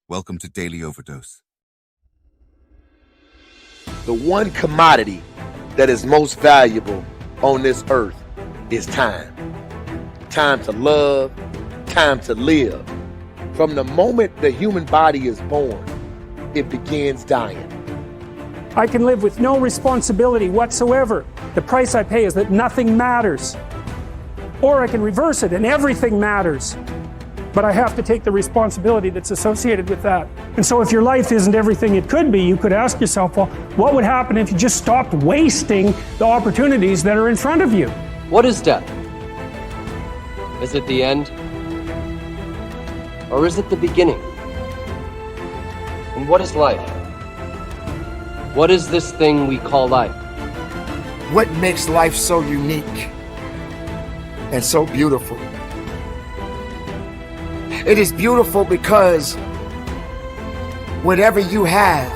Welcome to Daily Overdose. The one commodity that is most valuable on this earth is time. Time to love, time to live. From the moment the human body is born, it begins dying. I can live with no responsibility whatsoever. The price I pay is that nothing matters. Or I can reverse it and everything matters. But I have to take the responsibility that's associated with that. And so if your life isn't everything it could be, you could ask yourself, well, what would happen if you just stopped wasting the opportunities that are in front of you? What is death? Is it the end? Or is it the beginning? And what is life? What is this thing we call life? What makes life so unique and so beautiful? It is beautiful because whatever you have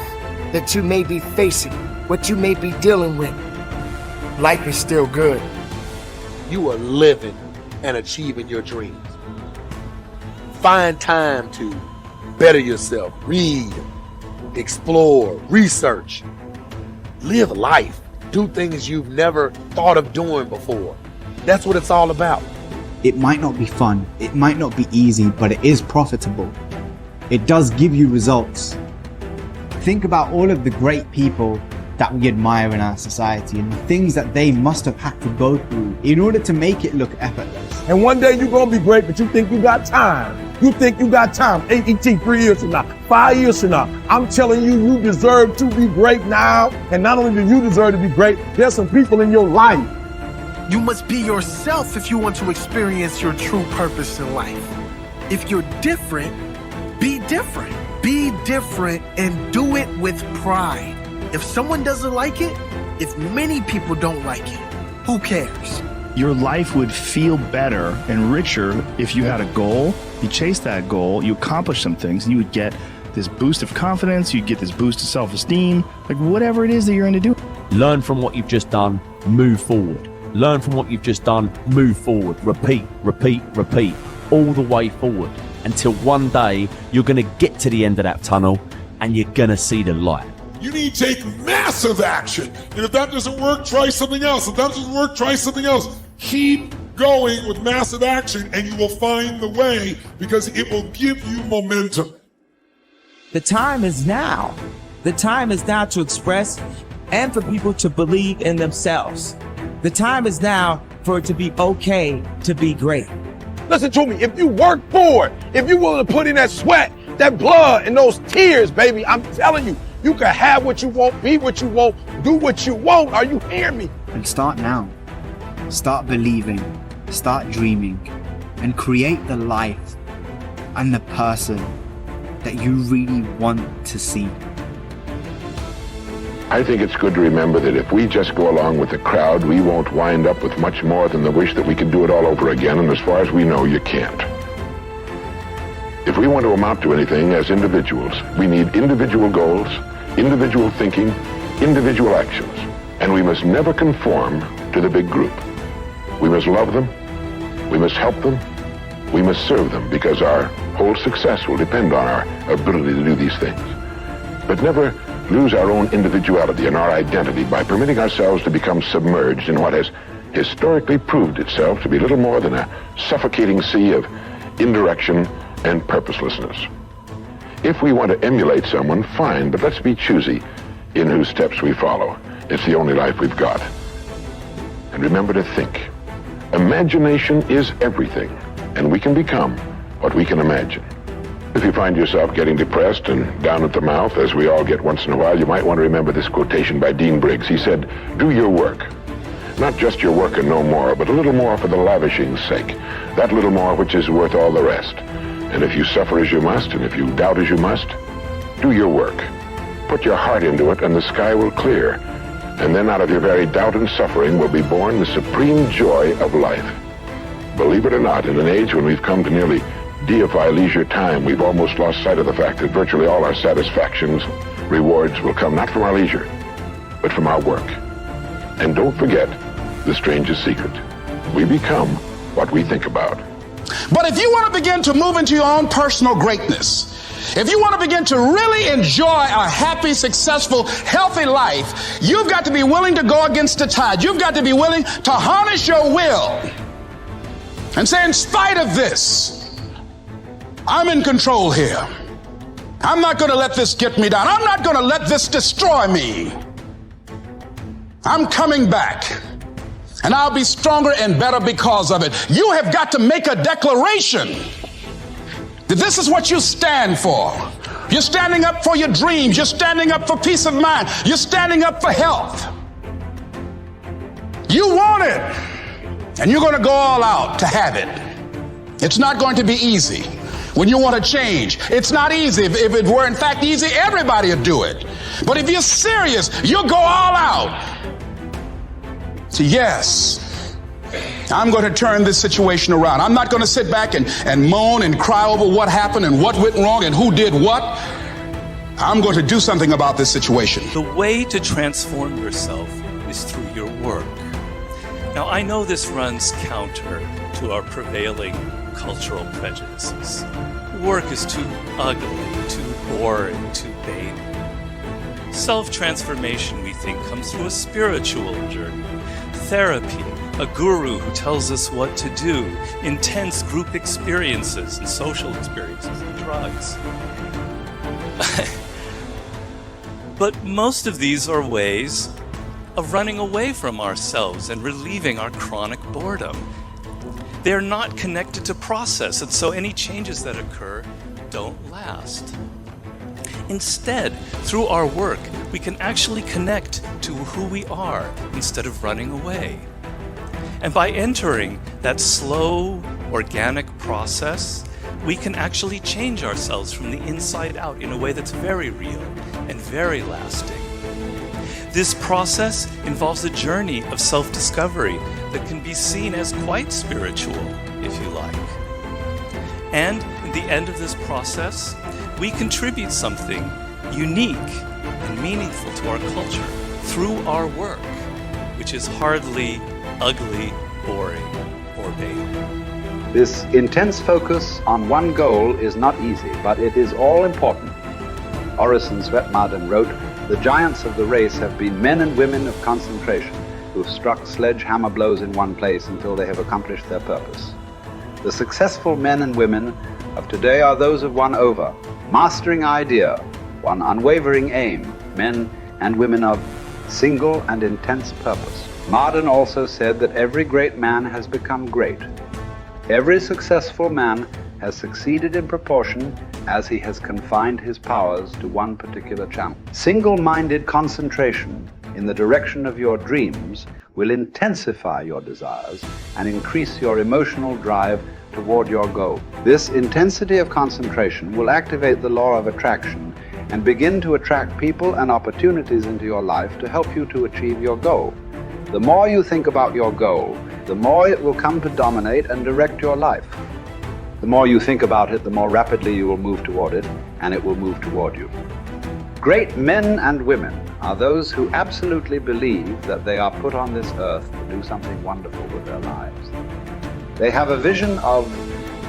that you may be facing, what you may be dealing with, life is still good. You are living and achieving your dreams. Find time to better yourself, read, explore, research, live life, do things you've never thought of doing before. That's what it's all about. It might not be fun, it might not be easy, but it is profitable. It does give you results. Think about all of the great people that we admire in our society and the things that they must have had to go through in order to make it look effortless. And one day you're gonna be great, but you think you got time. You think you got time. AET 3 years from now, 5 years from now. I'm telling you, you deserve to be great now. And not only do you deserve to be great, there's some people in your life. You must be yourself if you want to experience your true purpose in life. If you're different, be different. Be different and do it with pride. If someone doesn't like it, if many people don't like it, who cares? Your life would feel better and richer if you had a goal, you chased that goal, you accomplished some things, and you would get this boost of confidence, you'd get this boost of self-esteem, like whatever it is that you're going to do. Learn from what you've just done, move forward. Learn from what you've just done, move forward, repeat, repeat, repeat, all the way forward until one day you're going to get to the end of that tunnel and you're going to see the light. You need to take massive action. And if that doesn't work, try something else. If that doesn't work, try something else. Keep going with massive action and you will find the way because it will give you momentum. The time is now. The time is now to express and for people to believe in themselves. The time is now for it to be okay to be great. Listen to me, if you work for it, if you're willing to put in that sweat, that blood, and those tears, baby, I'm telling you, you can have what you want, be what you want, do what you want. Are you hearing me? And start now. Start believing, start dreaming, and create the life and the person that you really want to see. I think it's good to remember that if we just go along with the crowd, we won't wind up with much more than the wish that we could do it all over again, and as far as we know, you can't. If we want to amount to anything as individuals, we need individual goals, individual thinking, individual actions, and we must never conform to the big group. We must love them, we must help them, we must serve them, because our whole success will depend on our ability to do these things. But never lose our own individuality and our identity by permitting ourselves to become submerged in what has historically proved itself to be little more than a suffocating sea of indirection and purposelessness. If we want to emulate someone, fine, but let's be choosy in whose steps we follow. It's the only life we've got. And remember to think. Imagination is everything, and we can become what we can imagine. If you find yourself getting depressed and down at the mouth, as we all get once in a while, you might want to remember this quotation by Dean Briggs. He said, "Do your work. Not just your work and no more, but a little more for the lavishing's sake. That little more which is worth all the rest. And if you suffer as you must, and if you doubt as you must, do your work. Put your heart into it, and the sky will clear. And then out of your very doubt and suffering will be born the supreme joy of life." Believe it or not, in an age when we've come to nearly deify leisure time, we've almost lost sight of the fact that virtually all our satisfactions, rewards will come not from our leisure, but from our work. And don't forget the strangest secret. We become what we think about. But if you want to begin to move into your own personal greatness, If you want to begin to really enjoy a happy, successful, healthy life, you've got to be willing to go against the tide. You've got to be willing to harness your will and say, in spite of this, I'm in control here. I'm not going to let this get me down. I'm not going to let this destroy me. I'm coming back, and I'll be stronger and better because of it. You have got to make a declaration that this is what you stand for. You're standing up for your dreams. You're standing up for peace of mind. You're standing up for health. You want it, and you're going to go all out to have it. It's not going to be easy. When you want to change, it's not easy. If it were in fact easy, everybody would do it. But if you're serious, you'll go all out. So yes, I'm going to turn this situation around. I'm not going to sit back and moan and cry over what happened and what went wrong and who did what. I'm going to do something about this situation. The way to transform yourself is through your work. Now, I know this runs counter to our prevailing cultural prejudices. Work is too ugly, too boring, too vain. Self-transformation, we think, comes through a spiritual journey. Therapy, a guru who tells us what to do, intense group experiences and social experiences, and drugs. But most of these are ways of running away from ourselves and relieving our chronic boredom. They're not connected to process, and so any changes that occur don't last. Instead, through our work, we can actually connect to who we are instead of running away. And by entering that slow, organic process, we can actually change ourselves from the inside out in a way that's very real and very lasting. This process involves a journey of self-discovery that can be seen as quite spiritual, if you like. And in the end of this process, we contribute something unique and meaningful to our culture through our work, which is hardly ugly, boring, or vain. This intense focus on one goal is not easy, but it is all important. Orison Swett Marden wrote, "The giants of the race have been men and women of concentration who have struck sledgehammer blows in one place until they have accomplished their purpose. The successful men and women of today are those of one over, mastering idea, one unwavering aim, men and women of single and intense purpose." Marden also said that every great man has become great. Every successful man has succeeded in proportion as he has confined his powers to one particular channel. Single-minded concentration in the direction of your dreams will intensify your desires and increase your emotional drive toward your goal. This intensity of concentration will activate the law of attraction and begin to attract people and opportunities into your life to help you to achieve your goal. The more you think about your goal, the more it will come to dominate and direct your life. The more you think about it, the more rapidly you will move toward it, and it will move toward you. Great men and women are those who absolutely believe that they are put on this earth to do something wonderful with their lives. They have a vision of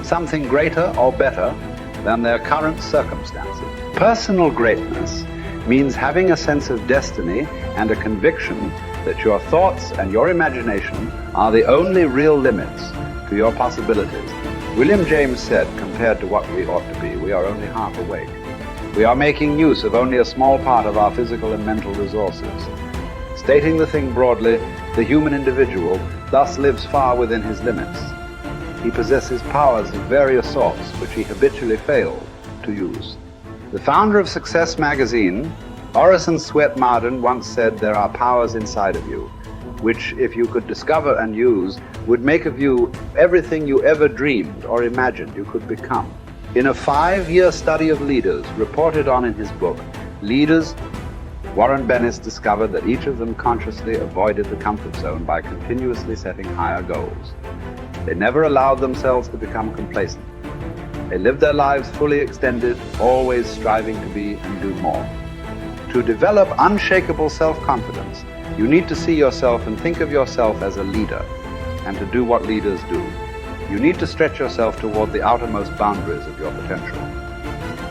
something greater or better than their current circumstances. Personal greatness means having a sense of destiny and a conviction that your thoughts and your imagination are the only real limits to your possibilities. William James said, compared to what we ought to be, we are only half awake. We are making use of only a small part of our physical and mental resources. Stating the thing broadly, the human individual thus lives far within his limits. He possesses powers of various sorts which he habitually fails to use. The founder of Success magazine, Orison Swett Marden, once said, "There are powers inside of you, which if you could discover and use, would make of you everything you ever dreamed or imagined you could become." In a 5-year study of leaders reported on in his book, Leaders, Warren Bennis discovered that each of them consciously avoided the comfort zone by continuously setting higher goals. They never allowed themselves to become complacent. They lived their lives fully extended, always striving to be and do more. To develop unshakable self-confidence, you need to see yourself and think of yourself as a leader, and to do what leaders do. You need to stretch yourself toward the outermost boundaries of your potential.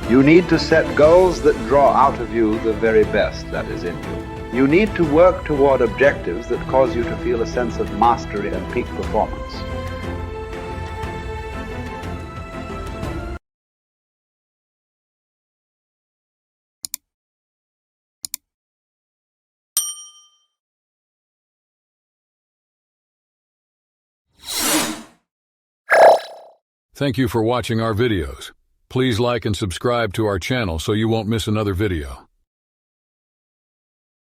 You need to set goals that draw out of you the very best that is in you. You need to work toward objectives that cause you to feel a sense of mastery and peak performance. Thank you for watching our videos. Please like and subscribe to our channel so you won't miss another video.